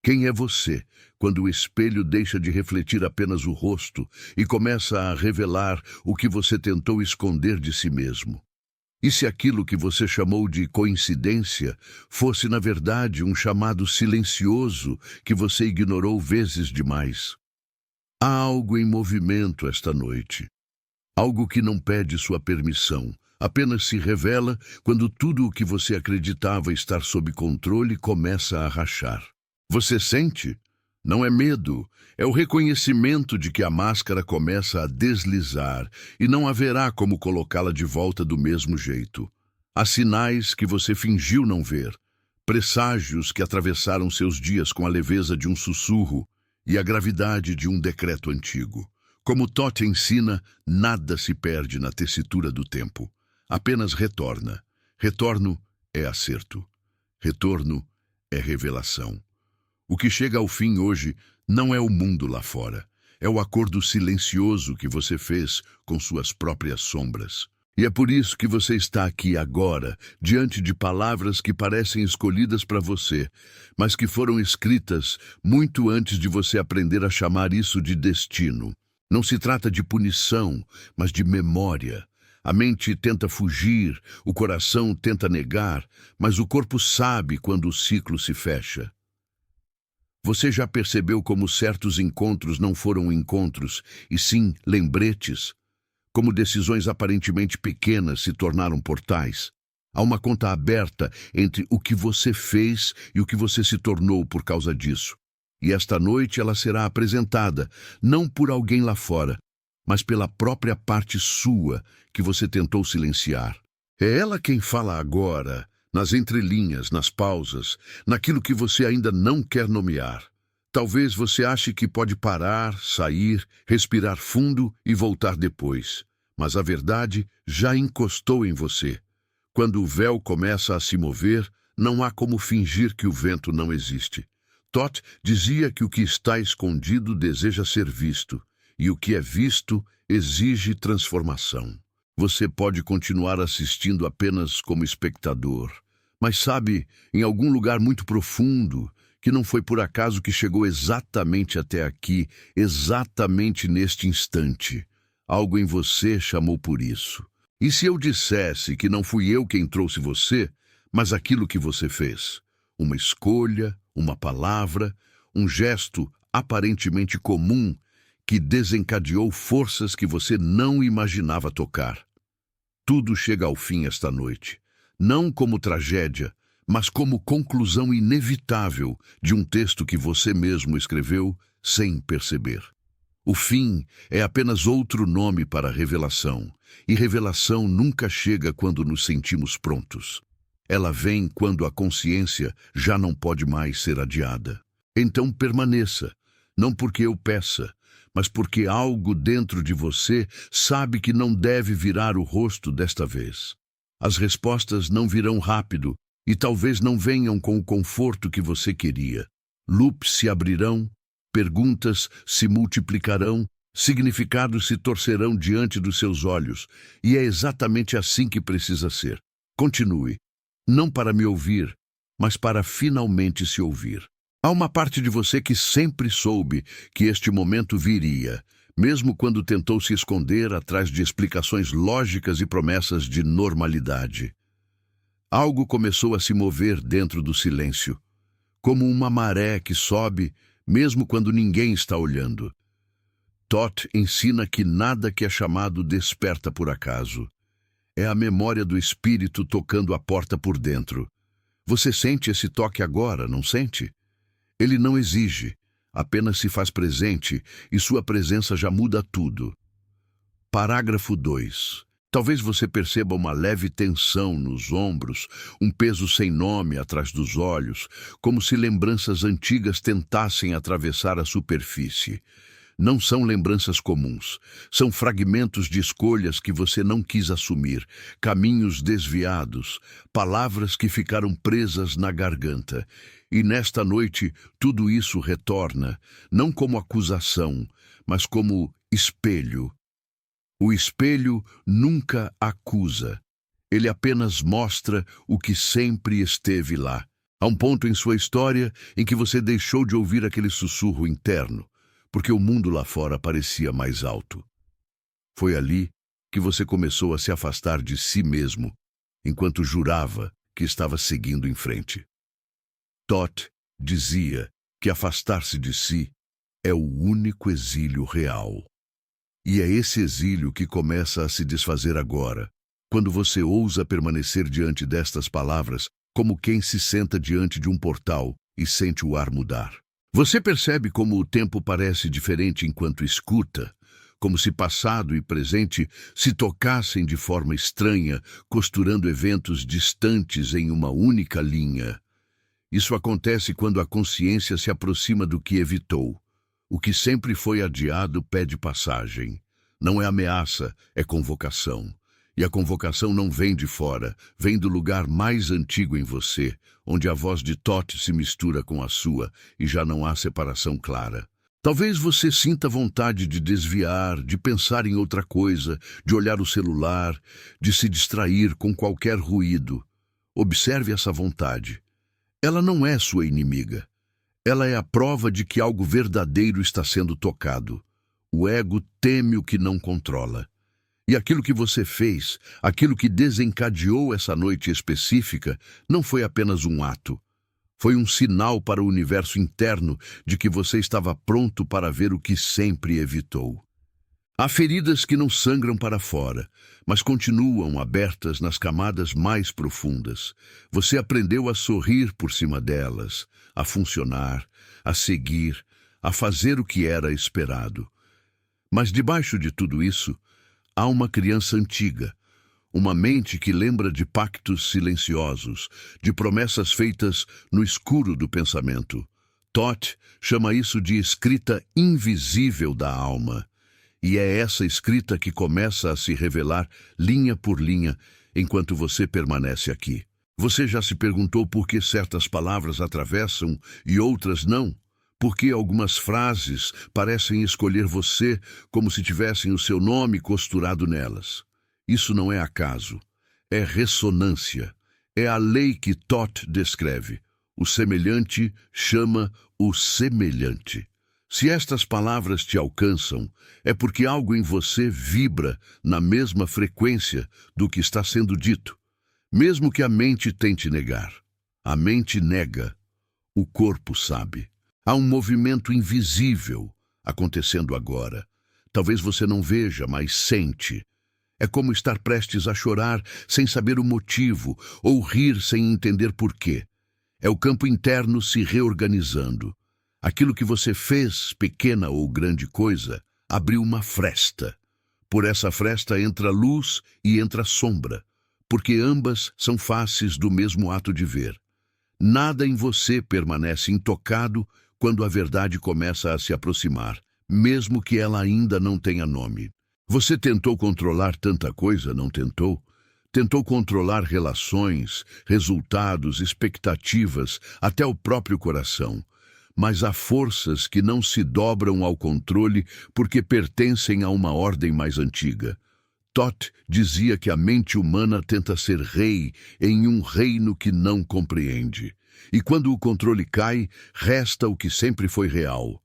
Quem é você quando o espelho deixa de refletir apenas o rosto e começa a revelar o que você tentou esconder de si mesmo? E se aquilo que você chamou de coincidência fosse, na verdade, um chamado silencioso que você ignorou vezes demais? Há algo em movimento esta noite. Algo que não pede sua permissão, apenas se revela quando tudo o que você acreditava estar sob controle começa a rachar. Você sente? Não é medo, é o reconhecimento de que a máscara começa a deslizar e não haverá como colocá-la de volta do mesmo jeito. Há sinais que você fingiu não ver, presságios que atravessaram seus dias com a leveza de um sussurro e a gravidade de um decreto antigo. Como Thoth ensina, nada se perde na tessitura do tempo, apenas retorna. Retorno é acerto. Retorno é revelação. O que chega ao fim hoje não é o mundo lá fora. É o acordo silencioso que você fez com suas próprias sombras. E é por isso que você está aqui agora, diante de palavras que parecem escolhidas para você, mas que foram escritas muito antes de você aprender a chamar isso de destino. Não se trata de punição, mas de memória. A mente tenta fugir, o coração tenta negar, mas o corpo sabe quando o ciclo se fecha. Você já percebeu como certos encontros não foram encontros, e sim lembretes? Como decisões aparentemente pequenas se tornaram portais? Há uma conta aberta entre o que você fez e o que você se tornou por causa disso. E esta noite ela será apresentada, não por alguém lá fora, mas pela própria parte sua que você tentou silenciar. É ela quem fala agora, nas entrelinhas, nas pausas, naquilo que você ainda não quer nomear. Talvez você ache que pode parar, sair, respirar fundo e voltar depois. Mas a verdade já encostou em você. Quando o véu começa a se mover, não há como fingir que o vento não existe. Thoth dizia que o que está escondido deseja ser visto, e o que é visto exige transformação. Você pode continuar assistindo apenas como espectador, mas sabe, em algum lugar muito profundo, que não foi por acaso que chegou exatamente até aqui, exatamente neste instante. Algo em você chamou por isso. E se eu dissesse que não fui eu quem trouxe você, mas aquilo que você fez? Uma escolha, uma palavra, um gesto aparentemente comum que desencadeou forças que você não imaginava tocar. Tudo chega ao fim esta noite, não como tragédia, mas como conclusão inevitável de um texto que você mesmo escreveu sem perceber. O fim é apenas outro nome para a revelação, e revelação nunca chega quando nos sentimos prontos. Ela vem quando a consciência já não pode mais ser adiada. Então permaneça, não porque eu peça, mas porque algo dentro de você sabe que não deve virar o rosto desta vez. As respostas não virão rápido e talvez não venham com o conforto que você queria. Loops se abrirão, perguntas se multiplicarão, significados se torcerão diante dos seus olhos, e é exatamente assim que precisa ser. Continue, não para me ouvir, mas para finalmente se ouvir. Há uma parte de você que sempre soube que este momento viria, mesmo quando tentou se esconder atrás de explicações lógicas e promessas de normalidade. Algo começou a se mover dentro do silêncio, como uma maré que sobe, mesmo quando ninguém está olhando. Thoth ensina que nada que é chamado desperta por acaso. É a memória do espírito tocando a porta por dentro. Você sente esse toque agora, não sente? Ele não exige, apenas se faz presente e sua presença já muda tudo. Parágrafo 2. Talvez você perceba uma leve tensão nos ombros, um peso sem nome atrás dos olhos, como se lembranças antigas tentassem atravessar a superfície. Não são lembranças comuns, são fragmentos de escolhas que você não quis assumir, caminhos desviados, palavras que ficaram presas na garganta. E nesta noite tudo isso retorna, não como acusação, mas como espelho. O espelho nunca acusa, ele apenas mostra o que sempre esteve lá. Há um ponto em sua história em que você deixou de ouvir aquele sussurro interno, porque o mundo lá fora parecia mais alto. Foi ali que você começou a se afastar de si mesmo, enquanto jurava que estava seguindo em frente. Todd dizia que afastar-se de si é o único exílio real. E é esse exílio que começa a se desfazer agora, quando você ousa permanecer diante destas palavras, como quem se senta diante de um portal e sente o ar mudar. Você percebe como o tempo parece diferente enquanto escuta, como se passado e presente se tocassem de forma estranha, costurando eventos distantes em uma única linha. Isso acontece quando a consciência se aproxima do que evitou. O que sempre foi adiado pede passagem. Não é ameaça, é convocação. E a convocação não vem de fora, vem do lugar mais antigo em você, onde a voz de Todd se mistura com a sua e já não há separação clara. Talvez você sinta vontade de desviar, de pensar em outra coisa, de olhar o celular, de se distrair com qualquer ruído. Observe essa vontade. Ela não é sua inimiga. Ela é a prova de que algo verdadeiro está sendo tocado. O ego teme o que não controla. E aquilo que você fez, aquilo que desencadeou essa noite específica, não foi apenas um ato. Foi um sinal para o universo interno de que você estava pronto para ver o que sempre evitou. Há feridas que não sangram para fora, mas continuam abertas nas camadas mais profundas. Você aprendeu a sorrir por cima delas, a funcionar, a seguir, a fazer o que era esperado. Mas debaixo de tudo isso, há uma criança antiga, uma mente que lembra de pactos silenciosos, de promessas feitas no escuro do pensamento. Todd chama isso de escrita invisível da alma. E é essa escrita que começa a se revelar linha por linha enquanto você permanece aqui. Você já se perguntou por que certas palavras atravessam e outras não? Por que algumas frases parecem escolher você como se tivessem o seu nome costurado nelas? Isso não é acaso, é ressonância. É a lei que Todd descreve. O semelhante chama o semelhante. Se estas palavras te alcançam, é porque algo em você vibra na mesma frequência do que está sendo dito, mesmo que a mente tente negar. A mente nega, o corpo sabe. Há um movimento invisível acontecendo agora. Talvez você não veja, mas sente. É como estar prestes a chorar sem saber o motivo, ou rir sem entender por quê. É o campo interno se reorganizando. Aquilo que você fez, pequena ou grande coisa, abriu uma fresta. Por essa fresta entra luz e entra sombra, porque ambas são faces do mesmo ato de ver. Nada em você permanece intocado quando a verdade começa a se aproximar, mesmo que ela ainda não tenha nome. Você tentou controlar tanta coisa, não tentou? Tentou controlar relações, resultados, expectativas, até o próprio coração. Mas há forças que não se dobram ao controle porque pertencem a uma ordem mais antiga. Todd dizia que a mente humana tenta ser rei em um reino que não compreende. E quando o controle cai, resta o que sempre foi real.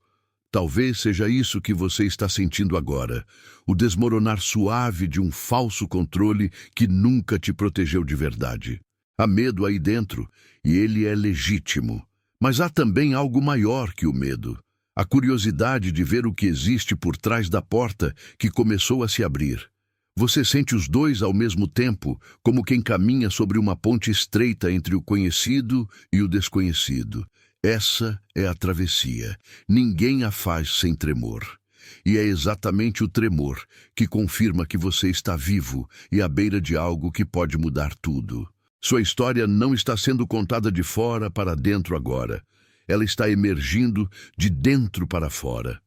Talvez seja isso que você está sentindo agora, o desmoronar suave de um falso controle que nunca te protegeu de verdade. Há medo aí dentro, e ele é legítimo. Mas há também algo maior que o medo. A curiosidade de ver o que existe por trás da porta que começou a se abrir. Você sente os dois ao mesmo tempo, como quem caminha sobre uma ponte estreita entre o conhecido e o desconhecido. Essa é a travessia. Ninguém a faz sem tremor. E é exatamente o tremor que confirma que você está vivo e à beira de algo que pode mudar tudo. Sua história não está sendo contada de fora para dentro agora. Ela está emergindo de dentro para fora.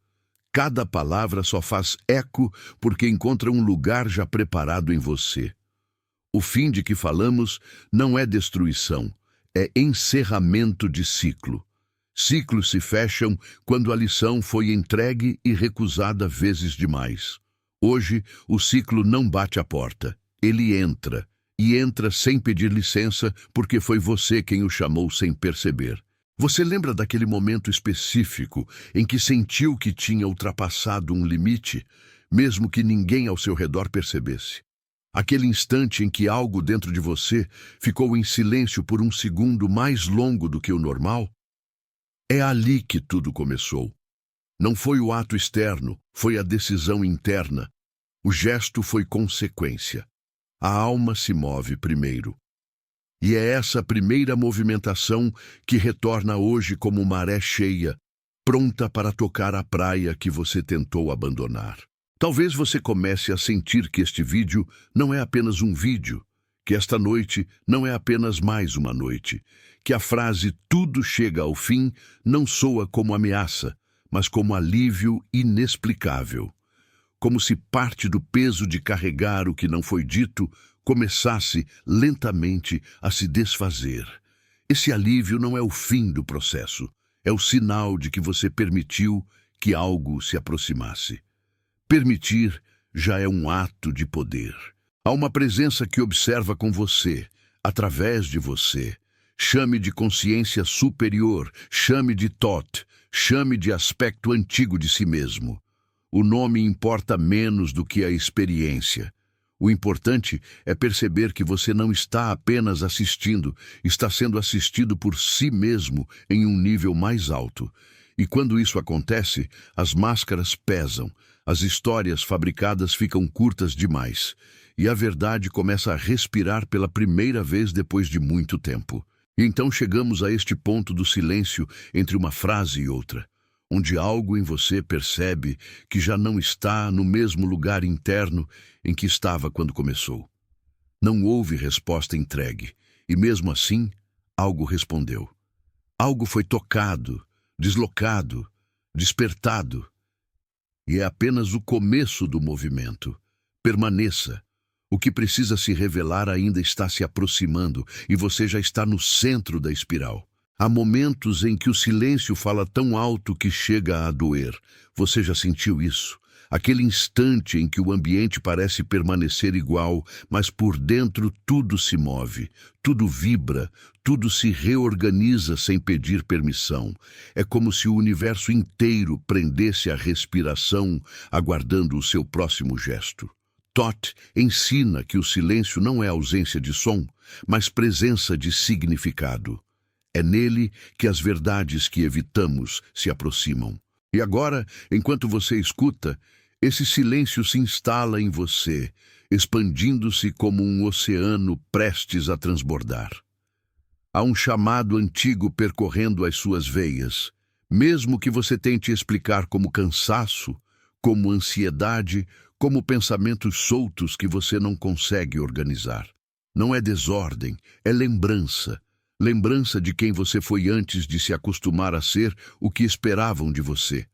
Cada palavra só faz eco porque encontra um lugar já preparado em você. O fim de que falamos não é destruição, é encerramento de ciclo. Ciclos se fecham quando a lição foi entregue e recusada vezes demais. Hoje, o ciclo não bate à porta, ele entra. e entra sem pedir licença porque foi você quem o chamou sem perceber. Você lembra daquele momento específico em que sentiu que tinha ultrapassado um limite, mesmo que ninguém ao seu redor percebesse? Aquele instante em que algo dentro de você ficou em silêncio por um segundo mais longo do que o normal? É ali que tudo começou. Não foi o ato externo, foi a decisão interna. O gesto foi consequência. A alma se move primeiro. E é essa primeira movimentação que retorna hoje como maré cheia, pronta para tocar a praia que você tentou abandonar. Talvez você comece a sentir que este vídeo não é apenas um vídeo, que esta noite não é apenas mais uma noite, que a frase "tudo chega ao fim" não soa como ameaça, mas como alívio inexplicável. Como se parte do peso de carregar o que não foi dito começasse lentamente a se desfazer. Esse alívio não é o fim do processo, é o sinal de que você permitiu que algo se aproximasse. Permitir já é um ato de poder. Há uma presença que observa com você, através de você. Chame de consciência superior, chame de Thoth, chame de aspecto antigo de si mesmo. O nome importa menos do que a experiência. O importante é perceber que você não está apenas assistindo, está sendo assistido por si mesmo em um nível mais alto. E quando isso acontece, as máscaras pesam, as histórias fabricadas ficam curtas demais, e a verdade começa a respirar pela primeira vez depois de muito tempo. E então chegamos a este ponto do silêncio entre uma frase e outra, onde algo em você percebe que já não está no mesmo lugar interno em que estava quando começou. Não houve resposta entregue, e mesmo assim, algo respondeu. Algo foi tocado, deslocado, despertado. E é apenas o começo do movimento. Permaneça. O que precisa se revelar ainda está se aproximando, e você já está no centro da espiral. Há momentos em que o silêncio fala tão alto que chega a doer. Você já sentiu isso? Aquele instante em que o ambiente parece permanecer igual, mas por dentro tudo se move, tudo vibra, tudo se reorganiza sem pedir permissão. É como se o universo inteiro prendesse a respiração, aguardando o seu próximo gesto. Thoth ensina que o silêncio não é ausência de som, mas presença de significado. É nele que as verdades que evitamos se aproximam. E agora, enquanto você escuta, esse silêncio se instala em você, expandindo-se como um oceano prestes a transbordar. Há um chamado antigo percorrendo as suas veias, mesmo que você tente explicar como cansaço, como ansiedade, como pensamentos soltos que você não consegue organizar. Não é desordem, é lembrança. Lembrança de quem você foi antes de se acostumar a ser o que esperavam de você.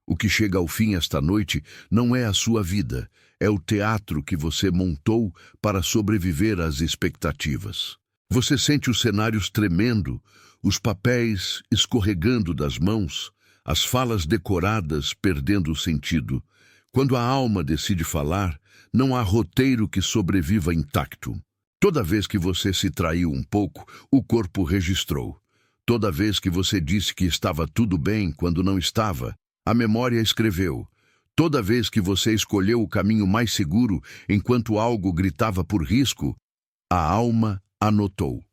O que chega ao fim esta noite não é a sua vida, é o teatro que você montou para sobreviver às expectativas. Você sente os cenários tremendo, os papéis escorregando das mãos, as falas decoradas perdendo o sentido. Quando a alma decide falar, não há roteiro que sobreviva intacto. Toda vez que você se traiu um pouco, o corpo registrou. Toda vez que você disse que estava tudo bem quando não estava, a memória escreveu. Toda vez que você escolheu o caminho mais seguro enquanto algo gritava por risco, a alma anotou.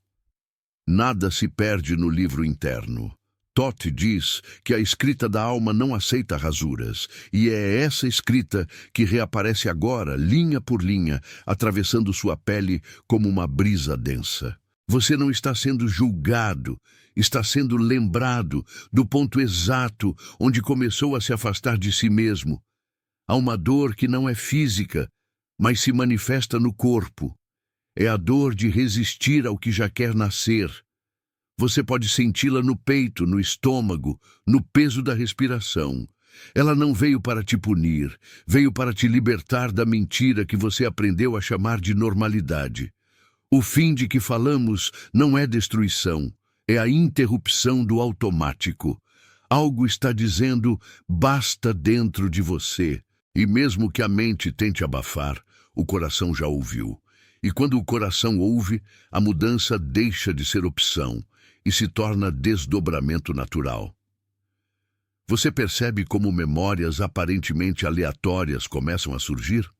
Nada se perde no livro interno. Thoth diz que a escrita da alma não aceita rasuras, e é essa escrita que reaparece agora, linha por linha, atravessando sua pele como uma brisa densa. Você não está sendo julgado, está sendo lembrado do ponto exato onde começou a se afastar de si mesmo. Há uma dor que não é física, mas se manifesta no corpo. É a dor de resistir ao que já quer nascer. Você pode senti-la no peito, no estômago, no peso da respiração. Ela não veio para te punir, veio para te libertar da mentira que você aprendeu a chamar de normalidade. O fim de que falamos não é destruição, é a interrupção do automático. Algo está dizendo basta dentro de você, e mesmo que a mente tente abafar, o coração já ouviu. E quando o coração ouve, a mudança deixa de ser opção e se torna desdobramento natural. Você percebe como memórias aparentemente aleatórias começam a surgir?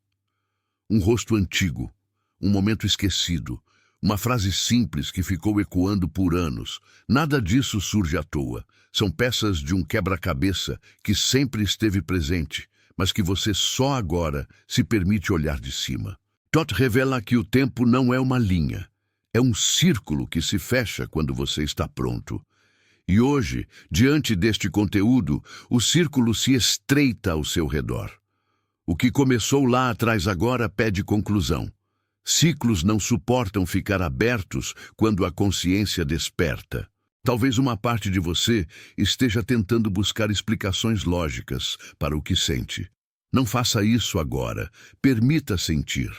Um rosto antigo, um momento esquecido, uma frase simples que ficou ecoando por anos. Nada disso surge à toa. São peças de um quebra-cabeça que sempre esteve presente, mas que você só agora se permite olhar de cima. Todd revela que o tempo não é uma linha. É um círculo que se fecha quando você está pronto. E hoje, diante deste conteúdo, o círculo se estreita ao seu redor. O que começou lá atrás agora pede conclusão. Ciclos não suportam ficar abertos quando a consciência desperta. Talvez uma parte de você esteja tentando buscar explicações lógicas para o que sente. Não faça isso agora. Permita sentir.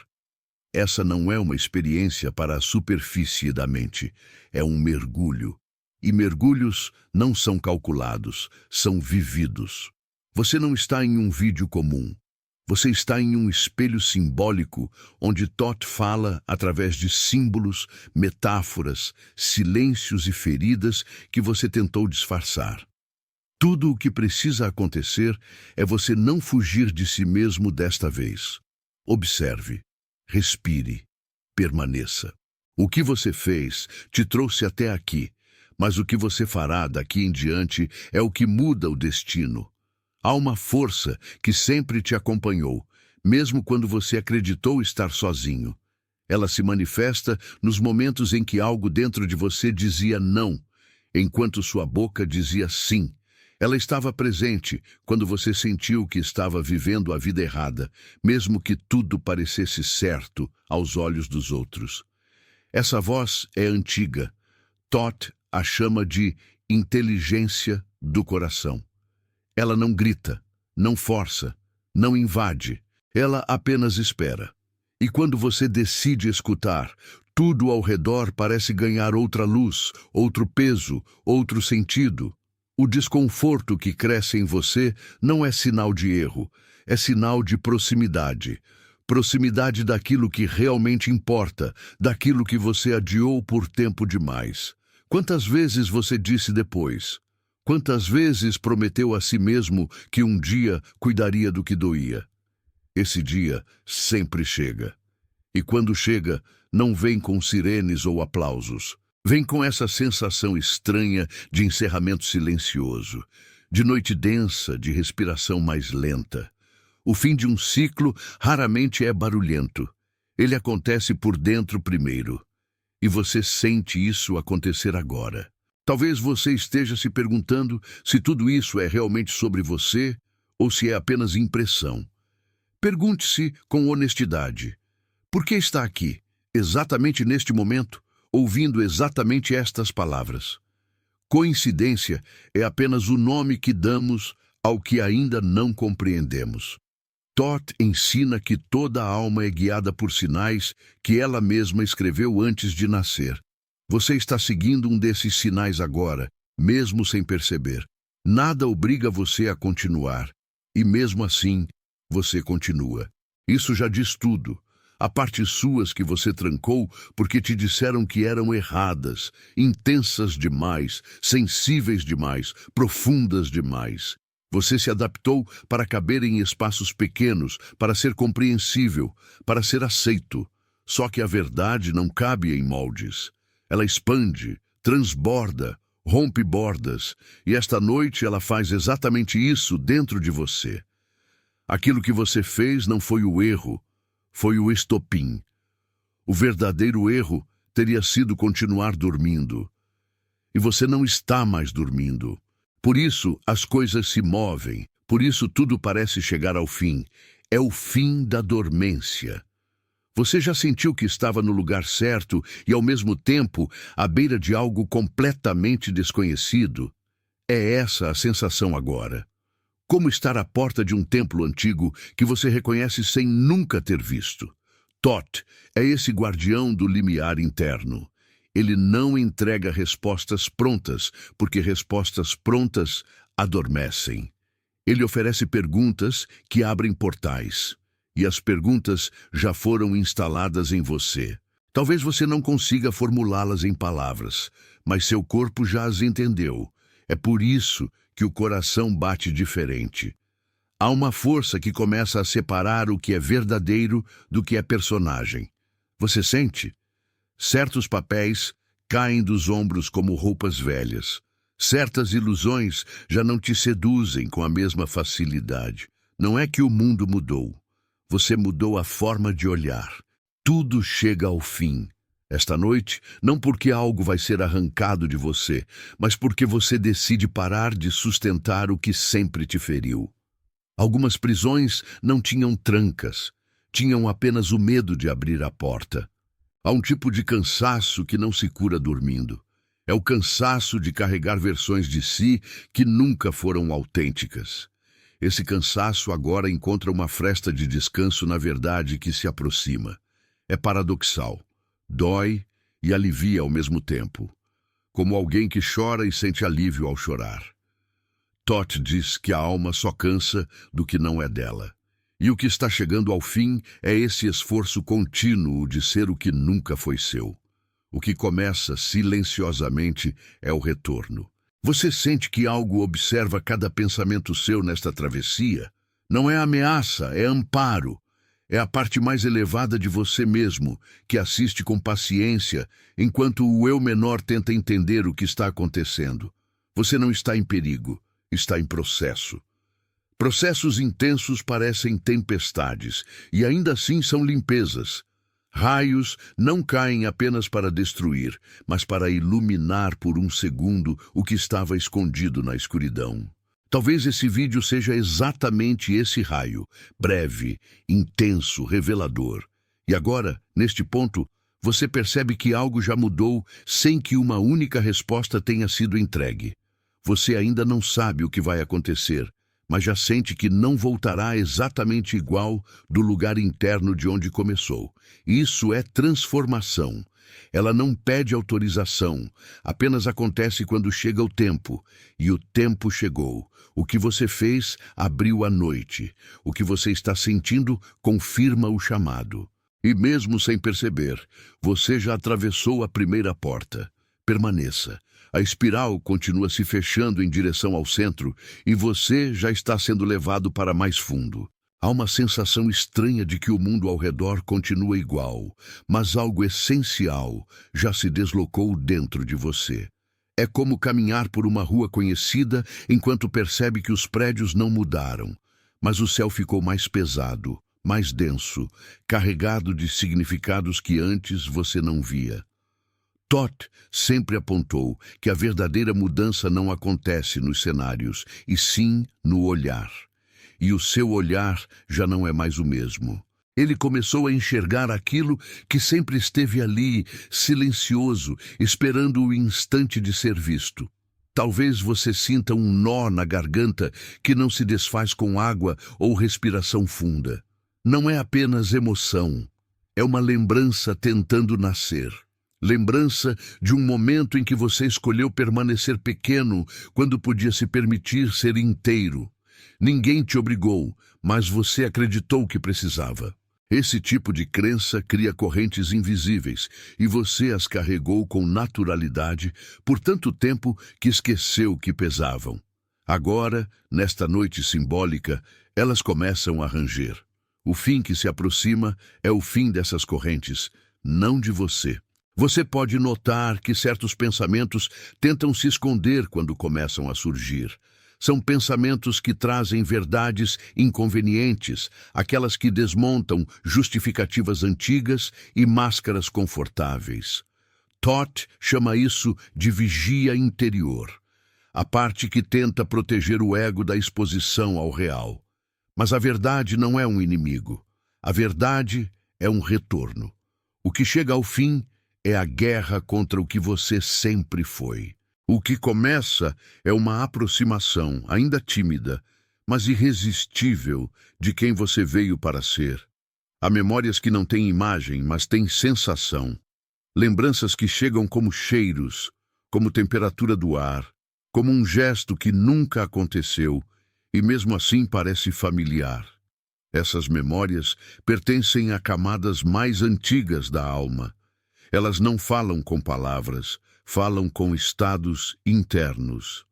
Essa não é uma experiência para a superfície da mente. É um mergulho. E mergulhos não são calculados, são vividos. Você não está em um vídeo comum. Você está em um espelho simbólico onde Todd fala através de símbolos, metáforas, silêncios e feridas que você tentou disfarçar. Tudo o que precisa acontecer é você não fugir de si mesmo desta vez. Observe, respire, permaneça. O que você fez te trouxe até aqui, mas o que você fará daqui em diante é o que muda o destino. Há uma força que sempre te acompanhou, mesmo quando você acreditou estar sozinho. Ela se manifesta nos momentos em que algo dentro de você dizia não, enquanto sua boca dizia sim. Ela estava presente quando você sentiu que estava vivendo a vida errada, mesmo que tudo parecesse certo aos olhos dos outros. Essa voz é antiga. Todd a chama de inteligência do coração. Ela não grita, não força, não invade. Ela apenas espera. E quando você decide escutar, tudo ao redor parece ganhar outra luz, outro peso, outro sentido. O desconforto que cresce em você não é sinal de erro, é sinal de proximidade. Proximidade daquilo que realmente importa, daquilo que você adiou por tempo demais. Quantas vezes você disse depois? Quantas vezes prometeu a si mesmo que um dia cuidaria do que doía? Esse dia sempre chega. E quando chega, não vem com sirenes ou aplausos. Vem com essa sensação estranha de encerramento silencioso, de noite densa, de respiração mais lenta. O fim de um ciclo raramente é barulhento. Ele acontece por dentro primeiro. E você sente isso acontecer agora. Talvez você esteja se perguntando se tudo isso é realmente sobre você ou se é apenas impressão. Pergunte-se com honestidade: por que está aqui, exatamente neste momento, ouvindo exatamente estas palavras? Coincidência é apenas o nome que damos ao que ainda não compreendemos. Todd ensina que toda a alma é guiada por sinais que ela mesma escreveu antes de nascer. Você está seguindo um desses sinais agora, mesmo sem perceber. Nada obriga você a continuar, e mesmo assim, você continua. Isso já diz tudo. Há partes suas que você trancou porque te disseram que eram erradas, intensas demais, sensíveis demais, profundas demais. Você se adaptou para caber em espaços pequenos, para ser compreensível, para ser aceito. Só que a verdade não cabe em moldes. Ela expande, transborda, rompe bordas, e esta noite ela faz exatamente isso dentro de você. Aquilo que você fez não foi o erro, foi o estopim. O verdadeiro erro teria sido continuar dormindo. E você não está mais dormindo. Por isso as coisas se movem, por isso tudo parece chegar ao fim. É o fim da dormência. Você já sentiu que estava no lugar certo e, ao mesmo tempo, à beira de algo completamente desconhecido? É essa a sensação agora. Como estar à porta de um templo antigo que você reconhece sem nunca ter visto. Todd é esse guardião do limiar interno. Ele não entrega respostas prontas, porque respostas prontas adormecem. Ele oferece perguntas que abrem portais. e as perguntas já foram instaladas em você. Talvez você não consiga formulá-las em palavras, mas seu corpo já as entendeu. É por isso que o coração bate diferente. Há uma força que começa a separar o que é verdadeiro do que é personagem. Você sente? Certos papéis caem dos ombros como roupas velhas. Certas ilusões já não te seduzem com a mesma facilidade. Não é que o mundo mudou. Você mudou a forma de olhar. Tudo chega ao fim. Esta noite, não porque algo vai ser arrancado de você, mas porque você decide parar de sustentar o que sempre te feriu. Algumas prisões não tinham trancas, tinham apenas o medo de abrir a porta. Há um tipo de cansaço que não se cura dormindo. É o cansaço de carregar versões de si que nunca foram autênticas. Esse cansaço agora encontra uma fresta de descanso na verdade que se aproxima. É paradoxal, dói e alivia ao mesmo tempo, como alguém que chora e sente alívio ao chorar. Toth diz que a alma só cansa do que não é dela. E o que está chegando ao fim é esse esforço contínuo de ser o que nunca foi seu. O que começa silenciosamente é o retorno. Você sente que algo observa cada pensamento seu nesta travessia? Não é ameaça, é amparo. É a parte mais elevada de você mesmo, que assiste com paciência, enquanto o eu menor tenta entender o que está acontecendo. Você não está em perigo. Está em processo. Processos intensos parecem tempestades, e ainda assim são limpezas. Raios não caem apenas para destruir, mas para iluminar por um segundo o que estava escondido na escuridão. Talvez esse vídeo seja exatamente esse raio, breve, intenso, revelador. E agora, neste ponto, você percebe que algo já mudou sem que uma única resposta tenha sido entregue. Você ainda não sabe o que vai acontecer, mas já sente que não voltará exatamente igual do lugar interno de onde começou. Isso é transformação. Ela não pede autorização, apenas acontece quando chega o tempo. E o tempo chegou. O que você fez abriu a noite. O que você está sentindo confirma o chamado. E mesmo sem perceber, você já atravessou a primeira porta. Permaneça. A espiral continua se fechando em direção ao centro e você já está sendo levado para mais fundo. Há uma sensação estranha de que o mundo ao redor continua igual, mas algo essencial já se deslocou dentro de você. É como caminhar por uma rua conhecida enquanto percebe que os prédios não mudaram, mas o céu ficou mais pesado, mais denso, carregado de significados que antes você não via. Toth sempre apontou que a verdadeira mudança não acontece nos cenários, e sim no olhar. E o seu olhar já não é mais o mesmo. Ele começou a enxergar aquilo que sempre esteve ali, silencioso, esperando o instante de ser visto. Talvez você sinta um nó na garganta que não se desfaz com água ou respiração funda. Não é apenas emoção, é uma lembrança tentando nascer. Lembrança de um momento em que você escolheu permanecer pequeno quando podia se permitir ser inteiro. Ninguém te obrigou, mas você acreditou que precisava. Esse tipo de crença cria correntes invisíveis e você as carregou com naturalidade por tanto tempo que esqueceu que pesavam. Agora, nesta noite simbólica, elas começam a ranger. O fim que se aproxima é o fim dessas correntes, não de você. Você pode notar que certos pensamentos tentam se esconder quando começam a surgir. São pensamentos que trazem verdades inconvenientes, aquelas que desmontam justificativas antigas e máscaras confortáveis. Toth chama isso de vigia interior, a parte que tenta proteger o ego da exposição ao real. Mas a verdade não é um inimigo. A verdade é um retorno. O que chega ao fim é a guerra contra o que você sempre foi. O que começa é uma aproximação, ainda tímida, mas irresistível, de quem você veio para ser. Há memórias que não têm imagem, mas têm sensação. Lembranças que chegam como cheiros, como temperatura do ar, como um gesto que nunca aconteceu e mesmo assim parece familiar. Essas memórias pertencem a camadas mais antigas da alma. Elas não falam com palavras, falam com estados internos.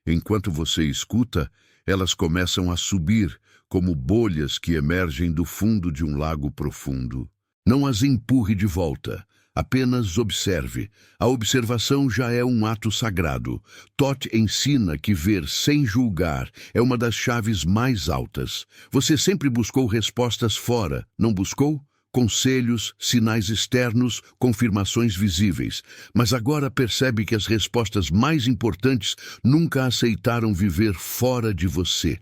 Enquanto você escuta, elas começam a subir, como bolhas que emergem do fundo de um lago profundo. Não as empurre de volta, apenas observe. A observação já é um ato sagrado. Toth ensina que ver sem julgar é uma das chaves mais altas. Você sempre buscou respostas fora, não buscou? Conselhos, sinais externos, confirmações visíveis. Mas agora percebe que as respostas mais importantes nunca aceitaram viver fora de você.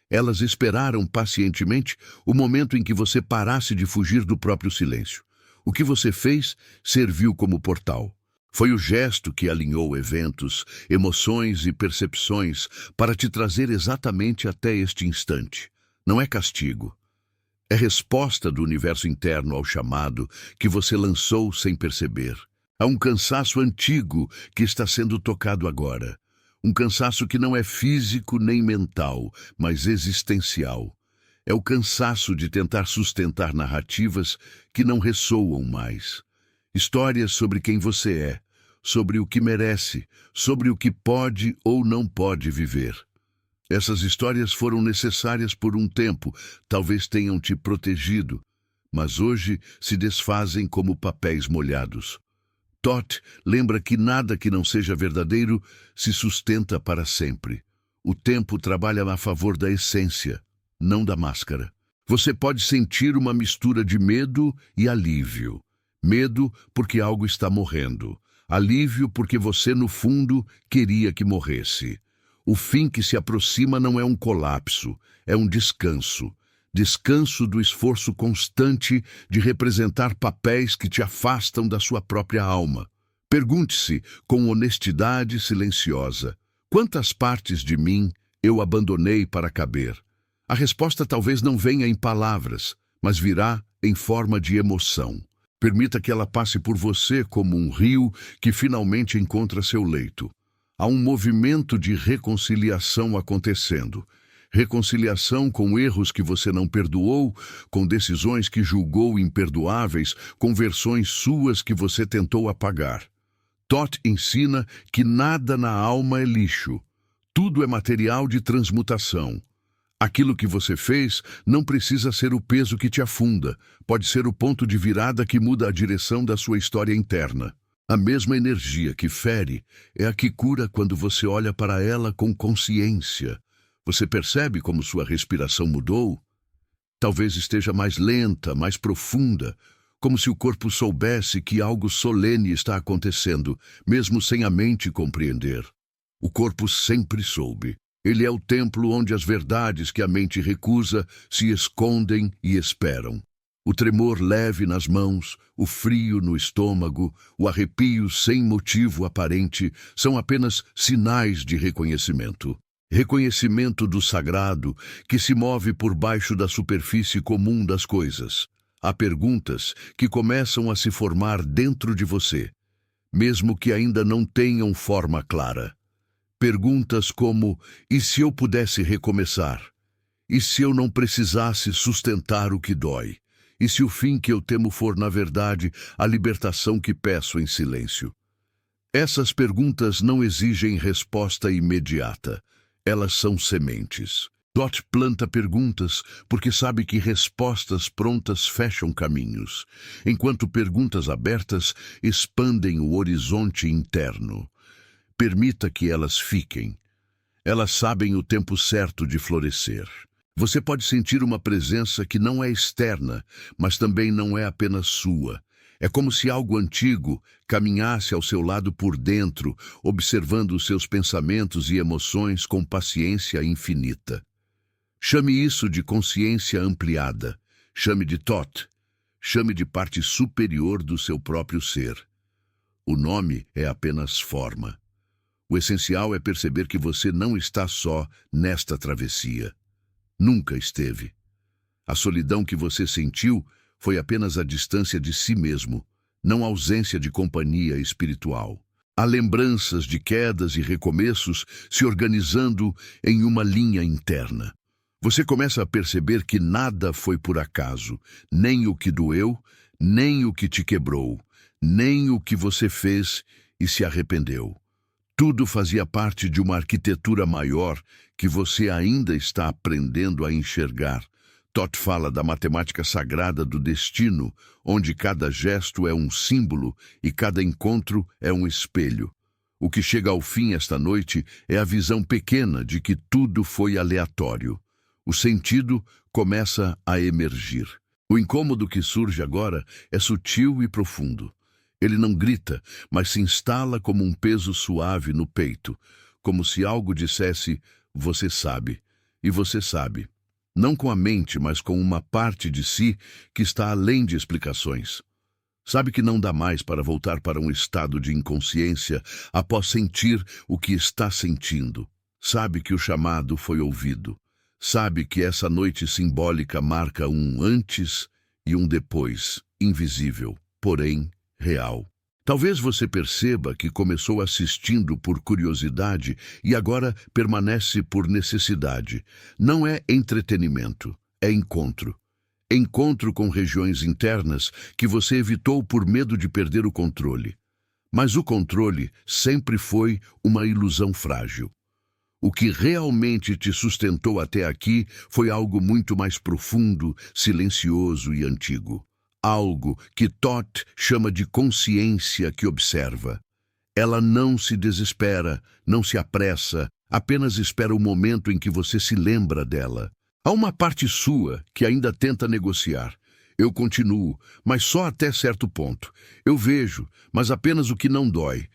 Elas esperaram pacientemente o momento em que você parasse de fugir do próprio silêncio. O que você fez serviu como portal. Foi o gesto que alinhou eventos, emoções e percepções para te trazer exatamente até este instante. Não é castigo. É resposta do universo interno ao chamado que você lançou sem perceber. Há um cansaço antigo que está sendo tocado agora. Um cansaço que não é físico nem mental, mas existencial. É o cansaço de tentar sustentar narrativas que não ressoam mais. Histórias sobre quem você é, sobre o que merece, sobre o que pode ou não pode viver. Essas histórias foram necessárias por um tempo, talvez tenham te protegido, mas hoje se desfazem como papéis molhados. Toth lembra que nada que não seja verdadeiro se sustenta para sempre. O tempo trabalha a favor da essência, não da máscara. Você pode sentir uma mistura de medo e alívio. Medo porque algo está morrendo. Alívio porque você, no fundo, queria que morresse. O fim que se aproxima não é um colapso, é um descanso. Descanso do esforço constante de representar papéis que te afastam da sua própria alma. Pergunte-se, com honestidade silenciosa, quantas partes de mim eu abandonei para caber? A resposta talvez não venha em palavras, mas virá em forma de emoção. Permita que ela passe por você como um rio que finalmente encontra seu leito. Há um movimento de reconciliação acontecendo. Reconciliação com erros que você não perdoou, com decisões que julgou imperdoáveis, com versões suas que você tentou apagar. Toth ensina que nada na alma é lixo. Tudo é material de transmutação. Aquilo que você fez não precisa ser o peso que te afunda, pode ser o ponto de virada que muda a direção da sua história interna. A mesma energia que fere é a que cura quando você olha para ela com consciência. Você percebe como sua respiração mudou? Talvez esteja mais lenta, mais profunda, como se o corpo soubesse que algo solene está acontecendo, mesmo sem a mente compreender. O corpo sempre soube. Ele é o templo onde as verdades que a mente recusa se escondem e esperam. O tremor leve nas mãos, o frio no estômago, o arrepio sem motivo aparente são apenas sinais de reconhecimento. Reconhecimento do sagrado que se move por baixo da superfície comum das coisas. Há perguntas que começam a se formar dentro de você, mesmo que ainda não tenham forma clara. Perguntas como: e se eu pudesse recomeçar? E se eu não precisasse sustentar o que dói? E se o fim que eu temo for, na verdade, a libertação que peço em silêncio? Essas perguntas não exigem resposta imediata. Elas são sementes. Toth planta perguntas porque sabe que respostas prontas fecham caminhos, enquanto perguntas abertas expandem o horizonte interno. Permita que elas fiquem. Elas sabem o tempo certo de florescer. Você pode sentir uma presença que não é externa, mas também não é apenas sua. É como se algo antigo caminhasse ao seu lado por dentro, observando os seus pensamentos e emoções com paciência infinita. Chame isso de consciência ampliada. Chame de Toth. Chame de parte superior do seu próprio ser. O nome é apenas forma. O essencial é perceber que você não está só nesta travessia. Nunca esteve. A solidão que você sentiu foi apenas a distância de si mesmo, não a ausência de companhia espiritual. Há lembranças de quedas e recomeços se organizando em uma linha interna. Você começa a perceber que nada foi por acaso, nem o que doeu, nem o que te quebrou, nem o que você fez e se arrependeu. Tudo fazia parte de uma arquitetura maior que você ainda está aprendendo a enxergar. Todd fala da matemática sagrada do destino, onde cada gesto é um símbolo e cada encontro é um espelho. O que chega ao fim esta noite é a visão pequena de que tudo foi aleatório. O sentido começa a emergir. O incômodo que surge agora é sutil e profundo. Ele não grita, mas se instala como um peso suave no peito, como se algo dissesse, você sabe, e você sabe. Não com a mente, mas com uma parte de si que está além de explicações. Sabe que não dá mais para voltar para um estado de inconsciência após sentir o que está sentindo. Sabe que o chamado foi ouvido. Sabe que essa noite simbólica marca um antes e um depois, invisível, porém real. Talvez você perceba que começou assistindo por curiosidade e agora permanece por necessidade. Não é entretenimento, é encontro. Encontro com regiões internas que você evitou por medo de perder o controle. Mas o controle sempre foi uma ilusão frágil. O que realmente te sustentou até aqui foi algo muito mais profundo, silencioso e antigo. Algo que Todd chama de consciência que observa. Ela não se desespera, não se apressa, apenas espera o momento em que você se lembra dela. Há uma parte sua que ainda tenta negociar. Eu continuo, mas só até certo ponto. Eu vejo, mas apenas o que não dói.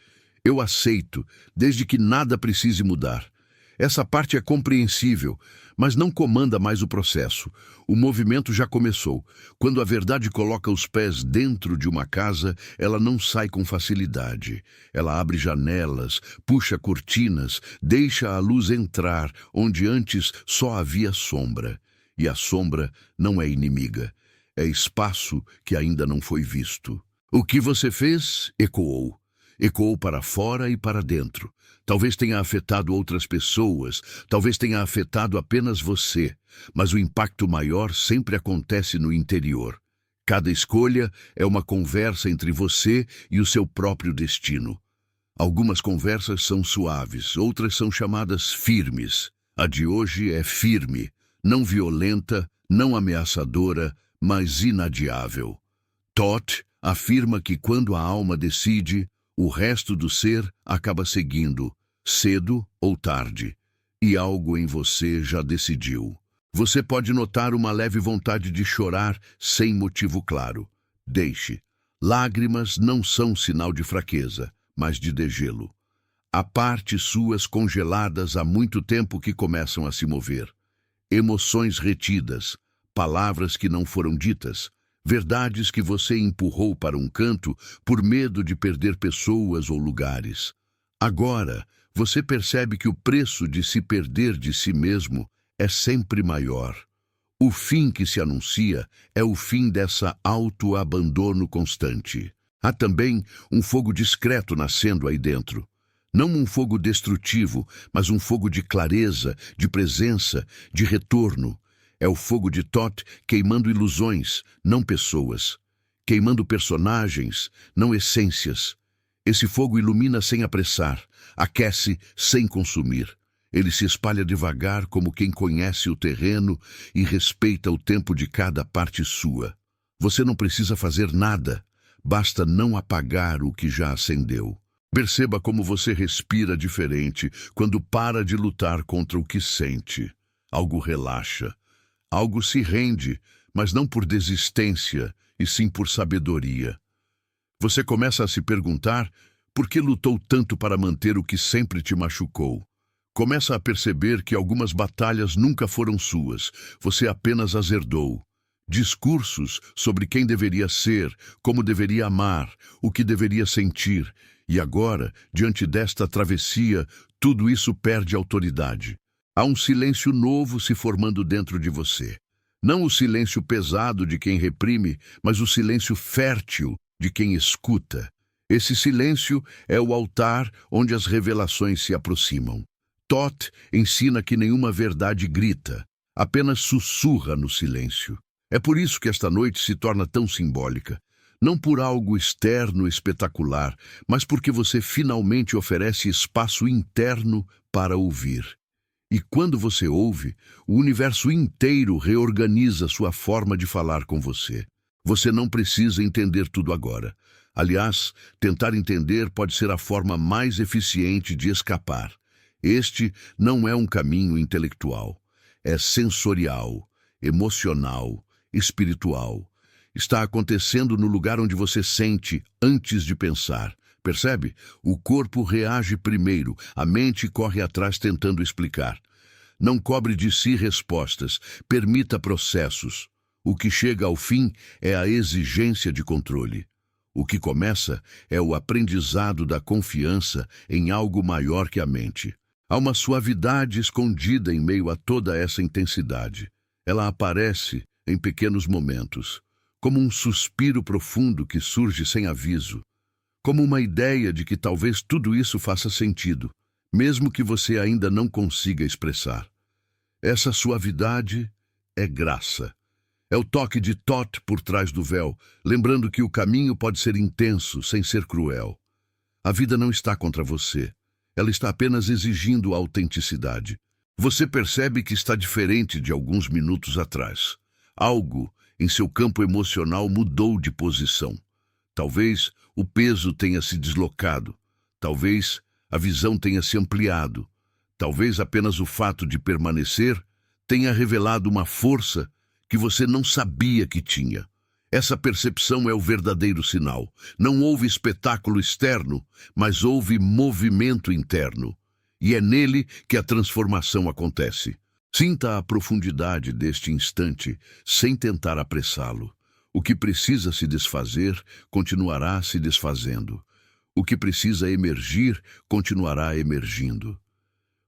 Eu aceito, desde que nada precise mudar. Essa parte é compreensível, mas não comanda mais o processo. O movimento já começou. Quando a verdade coloca os pés dentro de uma casa, ela não sai com facilidade. Ela abre janelas, puxa cortinas, deixa a luz entrar onde antes só havia sombra. E a sombra não é inimiga. É espaço que ainda não foi visto. O que você fez ecoou. Ecoou para fora e para dentro. Talvez tenha afetado outras pessoas, talvez tenha afetado apenas você, mas o impacto maior sempre acontece no interior. Cada escolha é uma conversa entre você e o seu próprio destino. Algumas conversas são suaves, outras são chamadas firmes. A de hoje é firme, não violenta, não ameaçadora, mas inadiável. Todd afirma que quando a alma decide, o resto do ser acaba seguindo, cedo ou tarde, e algo em você já decidiu. Você pode notar uma leve vontade de chorar sem motivo claro. Deixe. Lágrimas não são sinal de fraqueza, mas de degelo. Há partes suas congeladas há muito tempo que começam a se mover. Emoções retidas, palavras que não foram ditas, verdades que você empurrou para um canto por medo de perder pessoas ou lugares. Agora, você percebe que o preço de se perder de si mesmo é sempre maior. O fim que se anuncia é o fim dessa autoabandono constante. Há também um fogo discreto nascendo aí dentro. Não um fogo destrutivo, mas um fogo de clareza, de presença, de retorno. É o fogo de Todd queimando ilusões, não pessoas. Queimando personagens, não essências. Esse fogo ilumina sem apressar, aquece sem consumir. Ele se espalha devagar como quem conhece o terreno e respeita o tempo de cada parte sua. Você não precisa fazer nada, basta não apagar o que já acendeu. Perceba como você respira diferente quando para de lutar contra o que sente. Algo relaxa. Algo se rende, mas não por desistência, e sim por sabedoria. Você começa a se perguntar por que lutou tanto para manter o que sempre te machucou. Começa a perceber que algumas batalhas nunca foram suas, você apenas as herdou. Discursos sobre quem deveria ser, como deveria amar, o que deveria sentir. E agora, diante desta travessia, tudo isso perde autoridade. Há um silêncio novo se formando dentro de você. Não o silêncio pesado de quem reprime, mas o silêncio fértil de quem escuta. Esse silêncio é o altar onde as revelações se aproximam. Todd ensina que nenhuma verdade grita. apenas sussurra no silêncio. É por isso que esta noite se torna tão simbólica. Não por algo externo espetacular, mas porque você finalmente oferece espaço interno para ouvir. E quando você ouve, o universo inteiro reorganiza sua forma de falar com você. Você não precisa entender tudo agora. Aliás, tentar entender pode ser a forma mais eficiente de escapar. Este não é um caminho intelectual. É sensorial, emocional, espiritual. Está acontecendo no lugar onde você sente antes de pensar. Percebe? O corpo reage primeiro, a mente corre atrás tentando explicar. Não cobre de si respostas, permita processos. O que chega ao fim é a exigência de controle. O que começa é o aprendizado da confiança em algo maior que a mente. Há uma suavidade escondida em meio a toda essa intensidade. Ela aparece em pequenos momentos, como um suspiro profundo que surge sem aviso, como uma ideia de que talvez tudo isso faça sentido, mesmo que você ainda não consiga expressar. Essa suavidade é graça. É o toque de Thoth por trás do véu, lembrando que o caminho pode ser intenso sem ser cruel. A vida não está contra você. Ela está apenas exigindo autenticidade. Você percebe que está diferente de alguns minutos atrás. Algo em seu campo emocional mudou de posição. Talvez o peso tenha se deslocado. Talvez a visão tenha se ampliado. Talvez apenas o fato de permanecer tenha revelado uma força que você não sabia que tinha. Essa percepção é o verdadeiro sinal. Não houve espetáculo externo, mas houve movimento interno. E é nele que a transformação acontece. Sinta a profundidade deste instante, sem tentar apressá-lo. O que precisa se desfazer, continuará se desfazendo. O que precisa emergir, continuará emergindo.